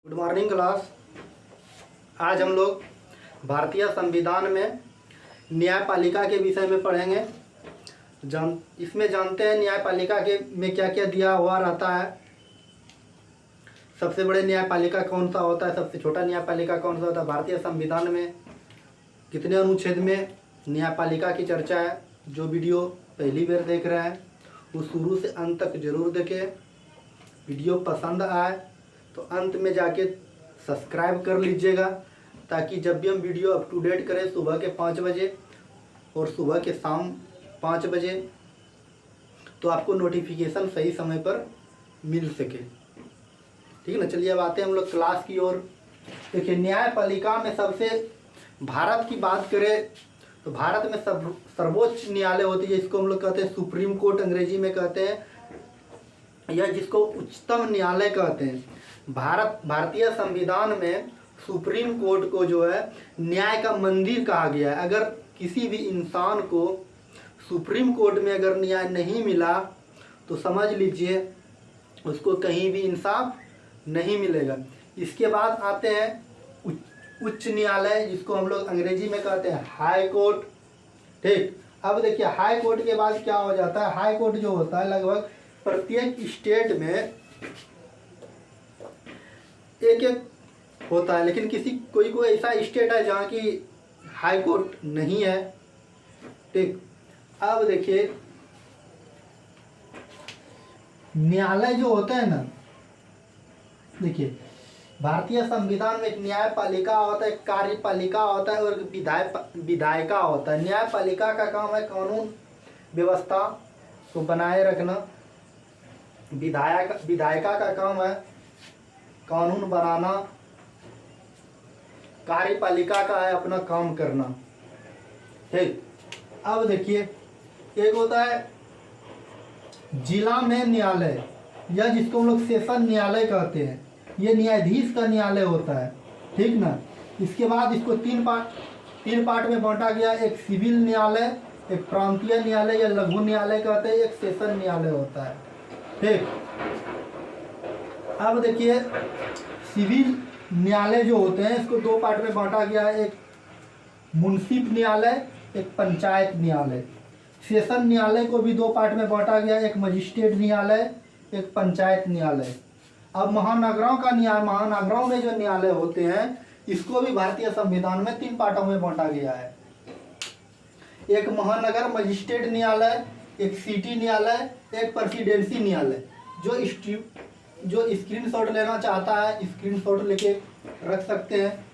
Good morning class. आज हम लोग भारतीय संविधान में न्यायपालिका के विषय में पढ़ेंगे। इसमें जानते हैं न्यायपालिका के में क्या क्या दिया हुआ रहता है। सबसे बड़े न्यायपालिका कौन सा होता है, सबसे छोटा न्यायपालिका कौन सा होता है, भारतीय संविधान में कितने अनुच्छेद में न्यायपालिका की चर्चा है। जो वीडियो पहली बार देख रहे हैं वो शुरू से अंत तक जरूर देखें। वीडियो पसंद आए तो अंत में जाके सब्सक्राइब कर लीजिएगा, ताकि जब भी हम वीडियो अप टू डेट करें सुबह के 5 बजे और सुबह के शाम 5 बजे तो आपको नोटिफिकेशन सही समय पर मिल सके। ठीक है ना। चलिए अब आते हैं हम लोग क्लास की ओर। देखिए न्यायपालिका में सबसे भारत की बात करें तो भारत में सर्वोच्च न्यायालय होती है, जिसको हम लोग कहते हैं सुप्रीम कोर्ट अंग्रेजी में कहते हैं, या जिसको उच्चतम न्यायालय कहते हैं। भारतीय संविधान में सुप्रीम कोर्ट को जो है न्याय का मंदिर कहा गया है। अगर किसी भी इंसान को सुप्रीम कोर्ट में अगर न्याय नहीं मिला तो समझ लीजिए उसको कहीं भी इंसाफ नहीं मिलेगा। इसके बाद आते हैं उच्च न्यायालय, जिसको हम लोग अंग्रेजी में कहते हैं हाई कोर्ट। ठीक, अब देखिए हाई कोर्ट के बाद क्या हो जाता है। हाई कोर्ट जो होता है लगभग प्रत्येक स्टेट में एक एक होता है, लेकिन कोई ऐसा स्टेट है जहाँ की हाई कोर्ट नहीं है। ठीक, अब देखिए न्यायालय जो होते हैं ना, देखिए भारतीय संविधान में एक न्यायपालिका होता है, एक कार्यपालिका होता है और विधायिका होता है। न्यायपालिका का काम है कानून व्यवस्था को बनाए रखना। विधायिका का काम है कानून बनाना। कार्यपालिका का है अपना काम करना। ठीक, अब देखिए एक होता है जिला में न्यायालय, या जिसको हम लोग सेशन न्यायालय कहते हैं। ये न्यायाधीश का न्यायालय होता है। ठीक ना। इसके बाद इसको तीन पार्ट में बांटा गया। एक सिविल न्यायालय, एक प्रांतीय न्यायालय या लघु न्यायालय कहते हैं, एक सेशन न्यायालय होता है। ठीक, अब देखिए सिविल न्यायालय जो होते हैं इसको 2 पार्ट में बांटा गया है। एक मुंसिफ न्यायालय, एक पंचायत न्यायालय। सेशन न्यायालय को भी 2 पार्ट में बांटा गया, एक मजिस्ट्रेट न्यायालय, एक पंचायत न्यायालय। अब महानगरों में जो न्यायालय होते हैं इसको भी भारतीय संविधान में 3 पार्टों में बांटा गया है। एक महानगर मजिस्ट्रेट न्यायालय, एक सिटी न्यायालय, एक प्रेसिडेंसी न्यायालय। जो स्क्रीनशॉट लेना चाहता है स्क्रीनशॉट लेके रख सकते हैं।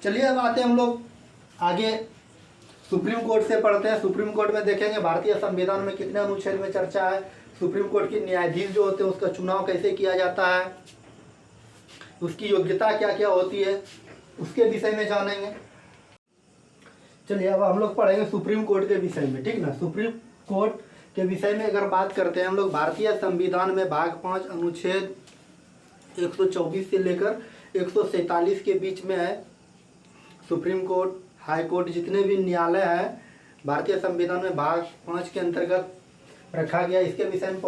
चलिए अब आते हैं हम लोग आगे सुप्रीम कोर्ट से पढ़ते हैं। सुप्रीम कोर्ट में देखेंगे भारतीय संविधान में कितने अनुच्छेद में चर्चा है। सुप्रीम कोर्ट के न्यायाधीश जो होते हैं उसका चुनाव कैसे किया जाता है, उसकी योग्यता क्या क्या होती है, उसके विषय में जानेंगे। चलिए अब हम लोग पढ़ेंगे सुप्रीम कोर्ट के विषय में। ठीक ना। सुप्रीम कोर्ट के विषय में अगर बात करते हैं हम लोग, भारतीय संविधान में भाग 5 अनुच्छेद 124 से लेकर 147 के बीच में है। सुप्रीम कोर्ट, हाई कोर्ट, जितने भी न्यायालय है भारतीय संविधान में भाग 5 के अंतर्गत रखा गया। इसके विषय में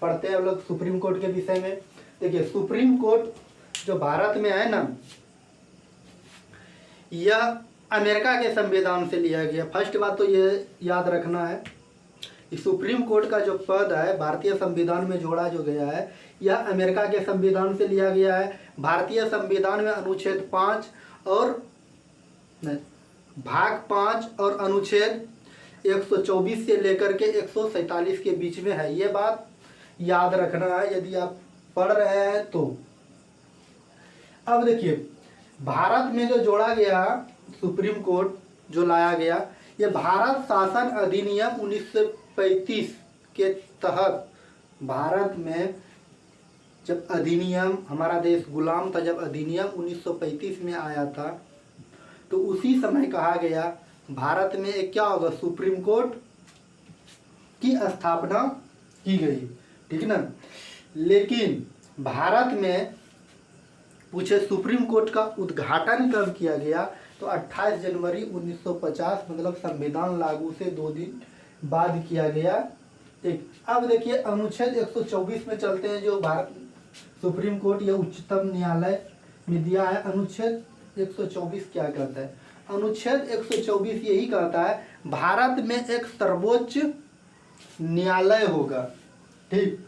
पढ़ते हैं हम लोग सुप्रीम कोर्ट के विषय में। देखिए सुप्रीम कोर्ट जो भारत में है ना, यह अमेरिका के संविधान से लिया गया। फर्स्ट बात तो ये याद रखना है कि सुप्रीम कोर्ट का जो पद है भारतीय संविधान में जोड़ा जो गया है यह अमेरिका के संविधान से लिया गया है। भारतीय संविधान में अनुच्छेद 5 और भाग 5 और अनुच्छेद 124 से लेकर के 147 के बीच में है। ये बात याद रखना है यदि आप पढ़ रहे हैं तो। अब देखिए भारत में जो जोड़ा गया सुप्रीम कोर्ट जो लाया गया, ये भारत शासन अधिनियम 1935 के तहत भारत में जब अधिनियम, हमारा देश गुलाम था, जब अधिनियम 1935 में आया था तो उसी समय कहा गया भारत में एक क्या होगा, सुप्रीम कोर्ट की स्थापना की गई। ठीक ना। लेकिन भारत में पूछे सुप्रीम कोर्ट का उद्घाटन कब किया गया तो 28 जनवरी 1950, मतलब संविधान लागू से 2 दिन बाद किया गया। ठीक, अब देखिए अनुच्छेद 124 में चलते हैं। जो भारत सुप्रीम कोर्ट या उच्चतम न्यायालय में दिया है अनुच्छेद 124 क्या कहता है। अनुच्छेद 124 यही कहता है भारत में एक सर्वोच्च न्यायालय होगा, ठीक,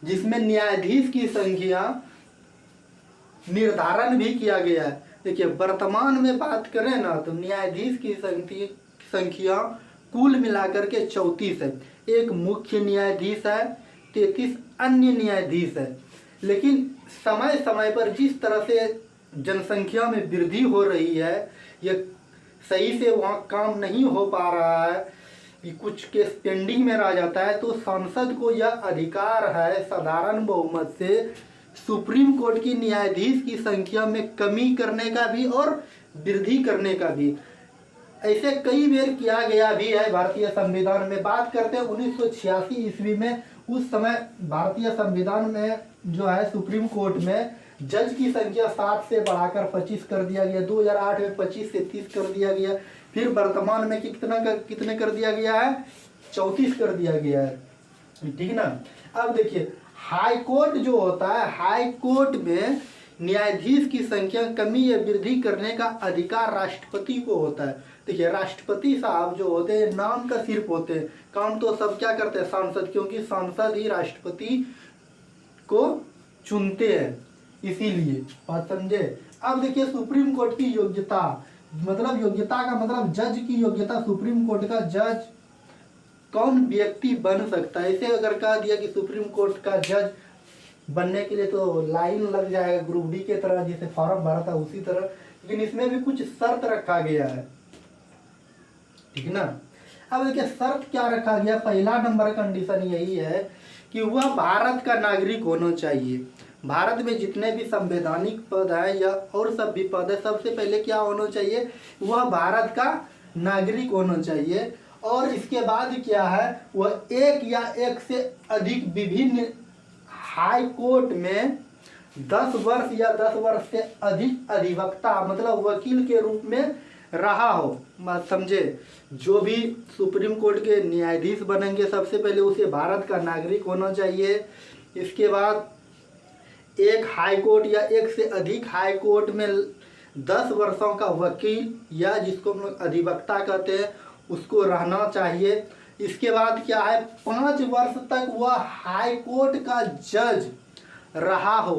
जिसमें न्यायाधीश की संख्या निर्धारण भी किया गया है। देखिए वर्तमान में बात करें ना तो न्यायाधीश की संख्या कुल मिलाकर के 34 है। एक मुख्य न्यायाधीश है, 33 अन्य न्यायाधीश है। लेकिन समय समय पर जिस तरह से जनसंख्या में वृद्धि हो रही है, यह सही से वहाँ काम नहीं हो पा रहा है, कि कुछ केस पेंडिंग में रह जाता है, तो संसद को यह अधिकार है साधारण बहुमत से सुप्रीम कोर्ट की न्यायाधीश की संख्या में कमी करने का भी और वृद्धि करने का भी। ऐसे कई बार किया गया भी है भारतीय संविधान में। बात करते हैं 1986 ईस्वी में, उस समय भारतीय संविधान में जो है सुप्रीम कोर्ट में जज की संख्या 7 से बढ़ाकर 25 कर दिया गया। 2008 में 25 से 30 कर दिया गया। फिर वर्तमान में कितने कर दिया गया है, 34 कर दिया गया है, ठीक ना। अब देखिए हाई कोर्ट जो होता है, हाई कोर्ट में न्यायाधीश की संख्या कमी या वृद्धि करने का अधिकार राष्ट्रपति को होता है। देखिए राष्ट्रपति साहब जो होते हैं नाम का सिर्फ होते हैं, काम तो सब क्या करते हैं, सांसद, क्योंकि सांसद ही राष्ट्रपति को चुनते हैं, इसीलिए बात समझे। अब देखिए सुप्रीम कोर्ट की योग्यता, मतलब योग्यता का मतलब जज की योग्यता। सुप्रीम कोर्ट का जज कौन व्यक्ति बन सकता है। इसे अगर कह दिया कि सुप्रीम कोर्ट का जज बनने के लिए तो लाइन लग जाएगा ग्रुप डी के तरह, जैसे फॉर्म भरा था उसी तरह, लेकिन इसमें भी कुछ शर्त रखा गया है, ठीक ना। अब देखिए शर्त क्या रखा गया, पहला नंबर कंडीशन यही है कि वह भारत का नागरिक होना चाहिए। भारत में जितने भी संवैधानिक पद है या और सब भी पद है, सबसे पहले क्या होना चाहिए, वह भारत का नागरिक होना चाहिए। और इसके बाद क्या है, वह एक या एक से अधिक विभिन्न हाई कोर्ट में 10 वर्ष या 10 वर्ष से अधिक अधिवक्ता मतलब वकील के रूप में रहा हो। बात समझे। जो भी सुप्रीम कोर्ट के न्यायाधीश बनेंगे सबसे पहले उसे भारत का नागरिक होना चाहिए। इसके बाद एक हाई कोर्ट या एक से अधिक हाई कोर्ट में 10 वर्षों का वकील या जिसको हम लोग अधिवक्ता कहते हैं उसको रहना चाहिए। इसके बाद क्या है, 5 वर्ष तक वह हाई कोर्ट का जज रहा हो,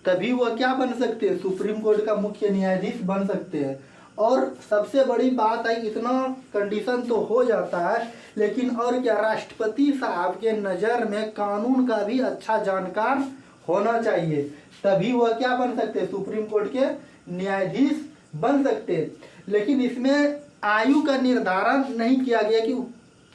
तभी वह क्या बन सकते हैं, सुप्रीम कोर्ट का मुख्य न्यायाधीश बन सकते हैं। और सबसे बड़ी बात है, इतना कंडीशन तो हो जाता है, लेकिन और क्या, राष्ट्रपति साहब के नज़र में कानून का भी अच्छा जानकार होना चाहिए, तभी वह क्या बन सकते हैं, सुप्रीम कोर्ट के न्यायाधीश बन सकते हैं। लेकिन इसमें आयु का निर्धारण नहीं किया गया कि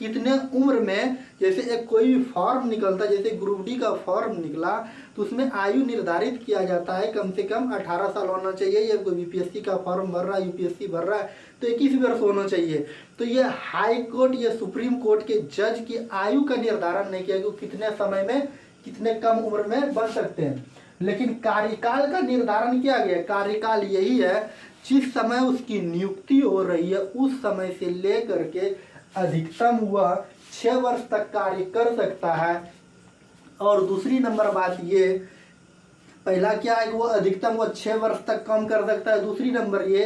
कितने उम्र में, जैसे एक कोई भी फॉर्म निकलता है, जैसे ग्रुप डी का फॉर्म निकला तो उसमें आयु निर्धारित किया जाता है, कम से कम 18 साल होना चाहिए। या कोई बीपीएससी का फॉर्म भर रहा है, यूपीएससी भर रहा है तो 21 वर्ष होना चाहिए। तो ये हाई कोर्ट या सुप्रीम कोर्ट के जज की आयु का निर्धारण नहीं किया कि कितने समय में कितने कम उम्र में बन सकते हैं। लेकिन कार्यकाल का निर्धारण किया गया। कार्यकाल यही है जिस समय उसकी नियुक्ति हो रही है उस समय से लेकर के अधिकतम वह 6 वर्ष तक कार्य कर सकता है। और दूसरी नंबर बात ये, पहला क्या है कि वह अधिकतम वह 6 वर्ष तक काम कर सकता है। दूसरी नंबर ये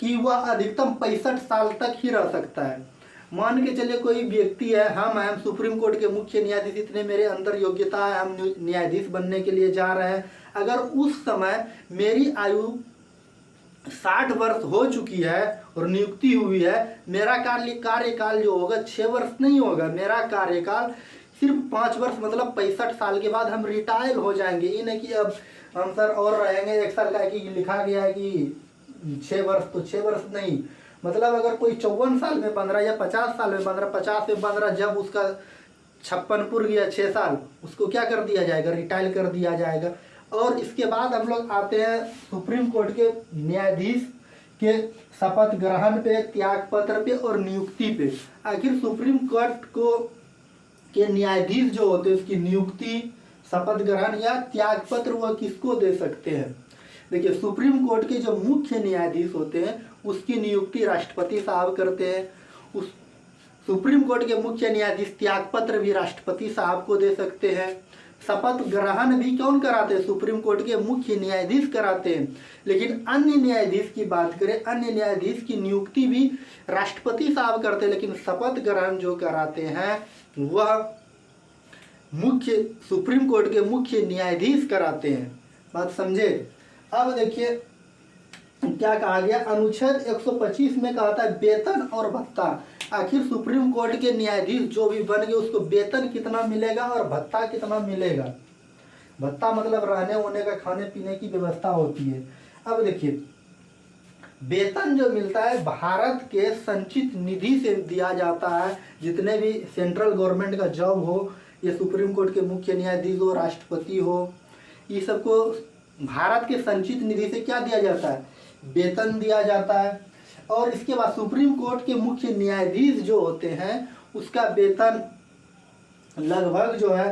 कि वह अधिकतम 65 साल तक ही रह सकता है। मान के चलिए कोई व्यक्ति है, हम सुप्रीम कोर्ट के मुख्य न्यायाधीश, इतने मेरे अंदर योग्यता है, हम न्यायाधीश बनने के लिए जा रहे हैं। अगर उस समय मेरी आयु 60 वर्ष हो चुकी है और नियुक्ति हुई है, मेरा कार्यकाल जो होगा 6 वर्ष नहीं होगा, मेरा कार्यकाल सिर्फ 5 वर्ष, मतलब 65 साल के बाद हम रिटायर हो जाएंगे। ये नहीं कि अब हम सर और रहेंगे 1 साल का, कि लिखा गया है कि 6 वर्ष, तो 6 वर्ष नहीं, मतलब अगर कोई 54 साल में 15 या 50 साल में 15, 50 में 15, जब उसका 56 पुर गया 6 साल, उसको क्या कर दिया जाएगा, रिटायर कर दिया जाएगा। और इसके बाद हम लोग आते हैं सुप्रीम कोर्ट के न्यायाधीश के शपथ ग्रहण पे, त्याग पत्र पे और नियुक्ति पे। आखिर सुप्रीम कोर्ट को के न्यायाधीश जो होते हैं उसकी नियुक्ति, शपथ ग्रहण या त्याग पत्र वह किसको दे सकते हैं। देखिए सुप्रीम कोर्ट के जो मुख्य न्यायाधीश होते हैं उसकी नियुक्ति राष्ट्रपति साहब करते हैं। उस सुप्रीम कोर्ट के मुख्य न्यायाधीश त्याग पत्र भी राष्ट्रपति साहब को दे सकते हैं। शपथ ग्रहण भी कौन कराते हैं? सुप्रीम कोर्ट के मुख्य न्यायाधीश कराते हैं। लेकिन अन्य न्यायाधीश की बात करें, अन्य न्यायाधीश की नियुक्ति भी राष्ट्रपति साहब करते हैं, लेकिन शपथ ग्रहण जो कराते हैं वह मुख्य सुप्रीम कोर्ट के मुख्य न्यायाधीश कराते हैं। बात समझे? अब देखिए क्या कहा गया, अनुच्छेद 125 में कहा था वेतन और भत्ता। आखिर सुप्रीम कोर्ट के न्यायाधीश जो भी बन गए उसको वेतन कितना मिलेगा और भत्ता कितना मिलेगा? भत्ता मतलब रहने होने का, खाने पीने की व्यवस्था होती है। अब देखिए वेतन जो मिलता है भारत के संचित निधि से दिया जाता है। जितने भी सेंट्रल गवर्नमेंट का जॉब हो, ये सुप्रीम कोर्ट के मुख्य न्यायाधीश हो, राष्ट्रपति हो, ये सबको भारत के संचित निधि से क्या दिया जाता है? वेतन दिया जाता है। और इसके बाद सुप्रीम कोर्ट के मुख्य न्यायाधीश जो होते हैं उसका वेतन लगभग जो है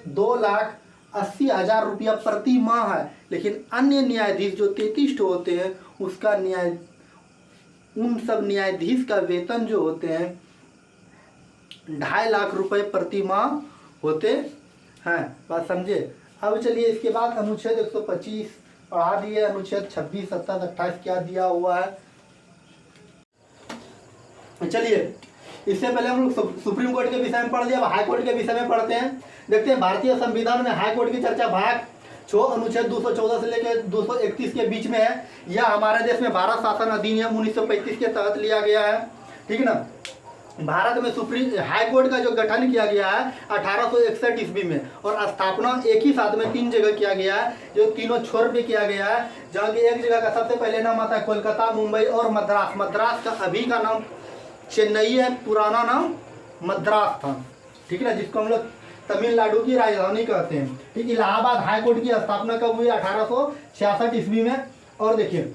2,80,000 रुपया प्रति माह है। लेकिन अन्य न्यायाधीश जो 33 होते हैं उसका उन सब न्यायाधीश का वेतन जो होते हैं 2.5 लाख रुपए प्रति माह होते हैं। बात समझे? अब चलिए इसके बाद अनुच्छेद 125 पढ़ा दिए, अनुच्छेद 26, 27, 28 क्या दिया हुआ है। चलिए इससे पहले हम लोग सुप्रीम कोर्ट के विषय में पढ़ लिया, अब हाई कोर्ट के विषय में पढ़ते हैं। देखते हैं भारतीय संविधान में हाई कोर्ट की चर्चा भाग 6 अनुच्छेद 214 से लेकर 231 के बीच में है। यह हमारे देश में भारत शासन अधिनियम 1935 के तहत लिया गया है। ठीक है ना? भारत में सुप्रीम हाई कोर्ट का जो गठन किया गया है 1861 ईस्वी में, और स्थापना एक ही साथ में 3 जगह किया गया है, जो तीनों छोर पे किया गया है। जहाँ की एक जगह का सबसे पहले नाम आता है कोलकाता, मुंबई और मद्रास। मद्रास का अभी का नाम चेन्नई है, पुराना नाम मद्रास था। ठीक है ना? जिसको हम लोग तमिलनाडु की राजधानी कहते हैं। ठीक, इलाहाबाद हाई कोर्ट की स्थापना कब हुई? 1866 ईस्वी में। और देखिए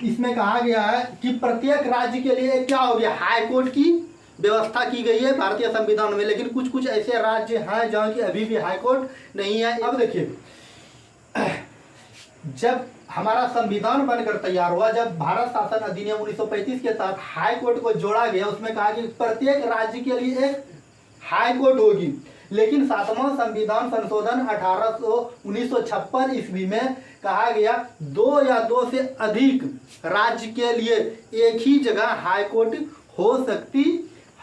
इसमें कहा गया है कि प्रत्येक राज्य के लिए क्या हो गया, हाई कोर्ट की व्यवस्था की गई है भारतीय संविधान में। लेकिन कुछ कुछ ऐसे राज्य हैं जहाँ की अभी भी हाई कोर्ट नहीं है। अब देखिए जब हमारा संविधान बनकर तैयार हुआ, जब भारत शासन अधिनियम 1935 के तहत हाई कोर्ट को जोड़ा गया, उसमें कहा कि प्रत्येक राज्य के लिए एक हाई कोर्ट होगी। लेकिन 7वां संविधान संशोधन 1956 ईस्वी में कहा गया 2 या 2 से अधिक राज्य के लिए एक ही जगह हाई कोर्ट हो सकती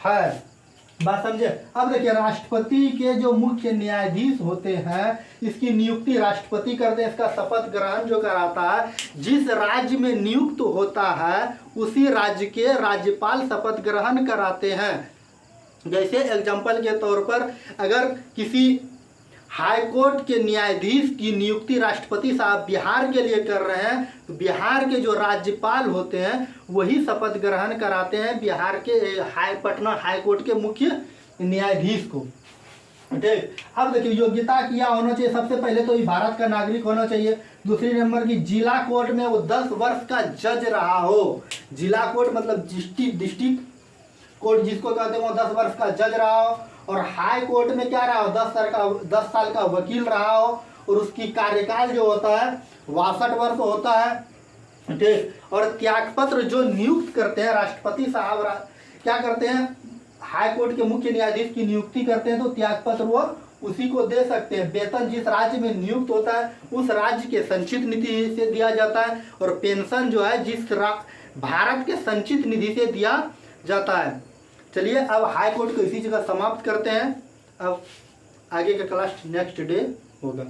है। बात समझे? अब देखिए राष्ट्रपति के जो मुख्य न्यायाधीश होते हैं इसकी नियुक्ति राष्ट्रपति करते हैं। इसका शपथ ग्रहण जो कराता है, जिस राज्य में नियुक्त होता है उसी राज्य के राज्यपाल शपथ ग्रहण कराते हैं। जैसे एग्जाम्पल के तौर पर अगर किसी हाई कोर्ट के न्यायाधीश की नियुक्ति राष्ट्रपति साहब बिहार के लिए कर रहे हैं, तो बिहार के जो राज्यपाल होते हैं वही शपथ ग्रहण कराते हैं बिहार के पटना हाई कोर्ट के मुख्य न्यायाधीश को। ठीक, अब देखिए योग्यता क्या होना चाहिए? सबसे पहले तो भारत का नागरिक होना चाहिए। दूसरी नंबर की जिला कोर्ट में वो 10 वर्ष का जज रहा हो। जिला कोर्ट मतलब डिस्ट्रिक्ट कोर्ट जिसको कहते हैं वो 10 वर्ष का जज रहा हो। और हाई कोर्ट में क्या रहा हो? 10 साल का वकील रहा हो। और उसकी कार्यकाल जो होता है 62 वर्ष होता है। ठीक, और त्यागपत्र जो नियुक्त करते हैं राष्ट्रपति साहब क्या करते हैं, हाई कोर्ट के मुख्य न्यायाधीश की नियुक्ति करते हैं तो त्यागपत्र वो उसी को दे सकते हैं। वेतन जिस राज्य में नियुक्त होता है उस राज्य के संचित निधि से दिया जाता है। और पेंशन जो है जिस भारत के संचित निधि से दिया जाता है। चलिए अब हाई कोर्ट को इसी जगह समाप्त करते हैं। अब आगे का क्लास नेक्स्ट डे होगा।